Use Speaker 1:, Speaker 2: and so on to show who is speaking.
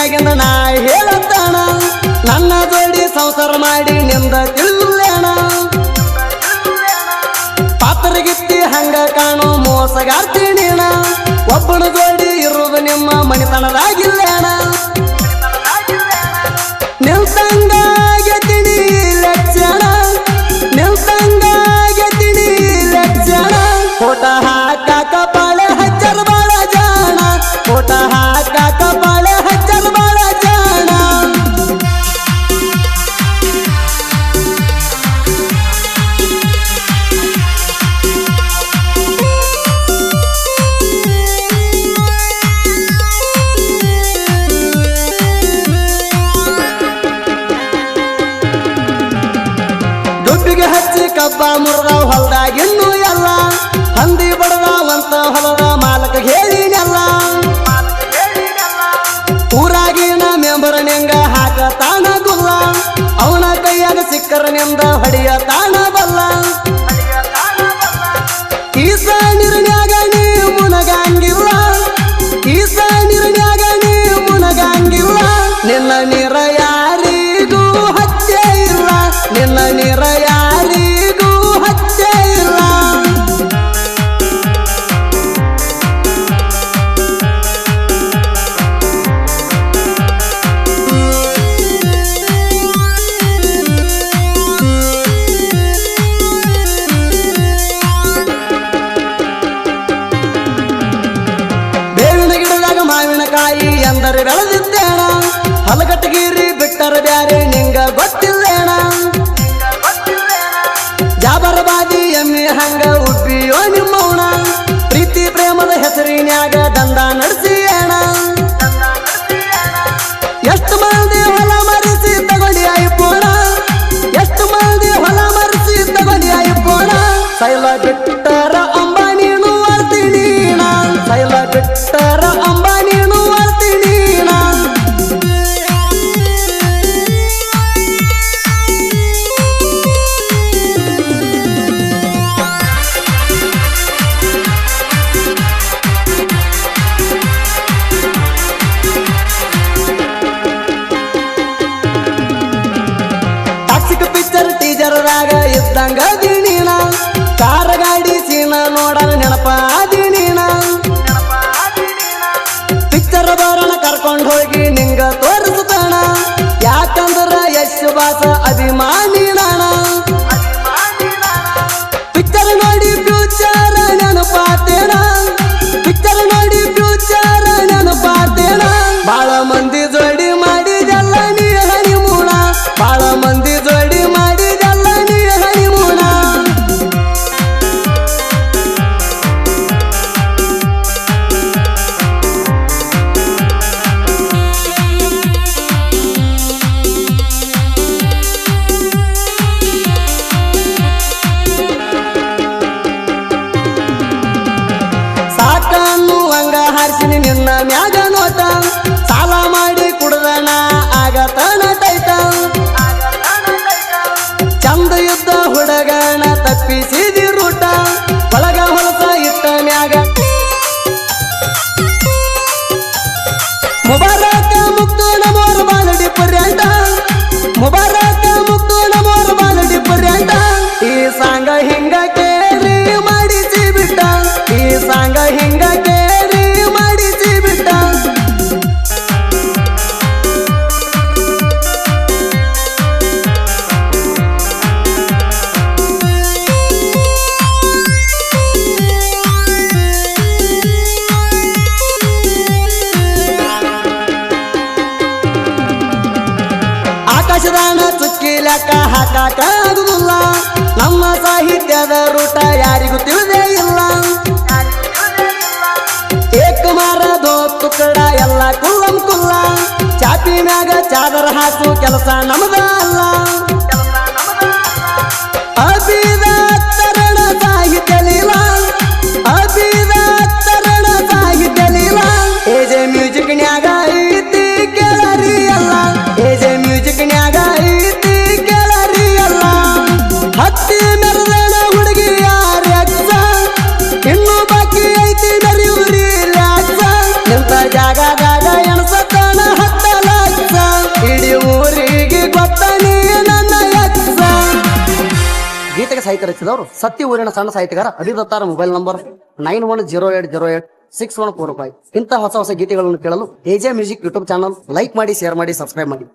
Speaker 1: ಮ್ಯಾಗಿಂದ ನಾ ಹೇಳತ್ತಾಣ ನನ್ನ ಜೋಡಿ ಸಂಸಾರ ಮಾಡಿ ನಿಂದ ತಿಳಿಲೇಣ ಪಾತ್ರಗಿತ್ತಿ ಹಂಗ ಕಾಣು ಮೋಸಗಾರ್ತೀಣಿಣ ಒಬ್ಬನ ಜೋಡಿ ಇರುವುದು ನಿಮ್ಮ ಮನೆತನದಾಗಿಲ್ಲೇಣ ನಿಲ್ತಂಗಾಗೆತಿನಿ ಲಕ್ಷಣ ನಿಲ್ತಂಗಾಗೆತಿನಿ ಲಕ್ಷಣ ಫೋಟ ಹಾಕಾಕ ಬಾಳೆ ಹಚ್ಚರ ಬಾಳ ಜಾಣ ಫೋಟ ಹಾಕಾಕ ಬಾಳೆ ಹಚ್ಚರ ಬಾಳ ಜಾಣ ದುಡ್ಡಿಗೆ ಹಚ್ಚಿ ಕಬ್ಬ ಮುರ್ದ ಹೊಲ್ದಾಗಿನ್ನು ಎಲ್ಲ ಹಂದಿ ಬಡದಾವಂತ ಹೊಲದ ಮಾಲಕ ಹೇಳಿನೆಲ್ಲ ಊರಾಗಿನ ಮೆಂಬರ ನಿಂಗ ಹಾಕ ತಾಣ ಗುಲ್ಲ ಅವನ ಕೈಯಾಗ ಸಿಕ್ಕರ ನಿಂದ ಹೊಡೆಯ ತಾಣ ಬಲ್ಲ ಈಸ ನಿರ್ಣ್ಯಾಗ ನೀ ಮುನಗಂಗಿಲ್ಲ ಈಸ ನಿರ್ಣ್ಯಾಗ ನೀ ಮುನಗಂಗಿಲ್ಲ ನಿನ್ನ ನೀರ ಯಾರಿಗೂ ಹತ್ಯೆ ಇಲ್ಲ ನಿನ್ನ ನೀರ ಯಾರಿಗೂ ಹತ್ಯೆ ಇಲ್ಲ ಬೇವಿನ ಗಿಡದಾಗ ಮಾವಿನಕಾಯಿ ಎಂದರೆ ಬೆಳೆದಿದ್ದೇಣ ಹಲಗಟ್ಟಗಿರಿ ಬಿಟ್ಟರ ಬ್ಯಾರೆ ನಿಂಗ ಗೊತ್ತಿಲ್ಲೇಣ ಜಾಬರಬಾದಿ ಎಮ್ಮಿ ಹಂಗ ಉಬ್ಬಿಯೋ ನಿಮ್ಮವನ ಪ್ರೀತಿ ಪ್ರೇಮದ ಹೆಸರಿನ್ಯಾಗ ದಂಡ ನಡೆಸಿಯೇಣ ಎಷ್ಟು ಮಂದಿ ಹೊಲ ಮರೆಸಿ ತಗೊಂಡಿ ಐಪೋಣ ಎಷ್ಟು ಮಂದಿ ಹೊಲ ಮರೆಸಿ ತಗೊಂಡಿ ಐಪೋಣ ಸೈಲ ಬಿಟ್ಟರ ಅಂಬಾನಿನು ಅರ್ತೀನಿ ಸೈಲ ಬಿಟ್ಟರ ಅಂಬಾನಿನು ಅರ್ತೀನಿ ಟಾಕ್ಸಿಕ್ ಪಿಕ್ಚರ್ ಟೀಚರ್ದಾಗ ಇದ್ದಂಗ ದಿನೀನ ಕಾರ ಗಾಡಿ ಸೀನ ನೋಡಲ ನೆನಪ ದಿನೀನ ಪಿಕ್ಚರ್ ಬರೋಣ ಕರ್ಕೊಂಡು ಹೋಗಿ ನಿಂಗ ತೋರಿಸ್ತಾಣ ಯಾಕಂದ್ರ ಯಶ್ ಬಾಸ ಅಭಿಮಾನಿ ನಾಣ ಪಿಕ್ಚರ್ ನೋಡಿ ಫ್ಯೂಚರ್ ನೆನಪಾತೇನ ಪಿಕ್ಚರ್ ನೋಡಿ ಫ್ಯೂಚರ್ ನೆನಪಾತೇನ ಬಾಳ ಮಂದಿ ಜೋಡಿ ಮಾಡಿದೆಲ್ಲ ನೀ ಹನಿಮೂಣ ಬಾಳ ಮಂದಿ ಜೋಡಿ ಮಾಡಿದೆಲ್ಲ ನೀ ಹನಿಮೂಣ ಸಾಕನ್ನು ಹಂಗ ಹಾರಿಸಿನಿ ನಿನ್ನ ಮ್ಯಾಗ ನೋಟ ಸಾಲ ಮಾಡಿ ಕುಡ್ದಣ ಆಗತನ ಟೈಟ ಚಂದ ಯುದ್ಧ ಹುಡುಗಣ ತಪ್ಪಿಸಿದಿ ರೂಟ ಒಳಗ ಹೊಲಸ ಇಟ್ಟ ಮ್ಯಾಗ ಮುಬಾರಕ ಮುಕ್ತು ನಮೋರ್ ಬಾಲಡಿ ಪರ್ಯಂತ ಮುಬಾರಕ ಮುಕ್ತು ನಮೋರ್ ಬಾಲಡಿ ಪರ್ಯಂತ ಈ ಸಾಂಗ ಹಿಂಗ ಕೇಳಿ ಮಾಡಿಸಿ ಬಿಟ್ಟ ಈ ಸಾಂಗ ಹಿಂಗ ಕೇಳಿ ಮಾಡಿಸಿ ಬಿಟ್ಟ ಆಕಾಶದಾನ ಚುಕ್ಕಿ ಲೆಕ್ಕ ಹಾಕಾಕ ಆಗುದಿಲ್ಲ ನಮ್ಮ ಸಾಹಿತ್ಯದ ರೂಟ ಯಾರಿಗೂ ತಿಳಿದೇ ಇಲ್ಲ ಏಕಮಾರ ದೋ ತುಕಡ ಎಲ್ಲ ಕುಲ್ಲಂ ಕುಲ್ಲ ಚಾಪಿ ಮ್ಯಾಗ ಚಾದರ ಹಾಕು ಕೆಲಸ ನಮದ ಅಲ್ಲ ಅಭಿದ ತರಣ ಸಾಹಿತ್ಯ ಲೀಲಾ ಅಭಿದ ತರಣ ಸಾಹಿತ್ಯ ಲೀಲಾ ಏಜೆ ಮ್ಯೂಸಿಕ್ ನ್ಯಾಗ ಐತಿ ಕೇಳರಿ ಎಲ್ಲ ಏಜೆ ಮ್ಯೂಸಿಕ್ ನ್ಯಾಗ ಐತಿ ಕೇಳರಿ ಎಲ್ಲ ಹತ್ತಿ ಮೆರದಣ ಹುಡುಗಿ ಯಾರ್ಯಾಕ್ಸ ಇನ್ನು ಬಾಕಿ ಐತಿ ನರಿಯುರಿ ಲ್ಯಾಕ್ಸ ನಿಂತ ಜಾಗದಾಗ ಎಣಸತನ ಹತ್ತಲ ಸಾಹಿತ್ಯ ರಚಿಸಿದವರು ಸತ್ಯ ಊರಿನ ಸಣ್ಣ ಸಾಹಿತ್ಯಗಾರ ಅಭಿದತ್ತಾರ ಮೊಬೈಲ್ ನಂಬರ್ 9108086145. ಇಂತಹ ಹೊಸ ಹೊಸ ಗೀತೆಗಳನ್ನು ಕೇಳಲು AJ music YouTube channel like ಮಾಡಿ, ಶೇರ್ ಮಾಡಿ, ಸಬ್ಸ್ಕ್ರೈಬ್ ಮಾಡಿ.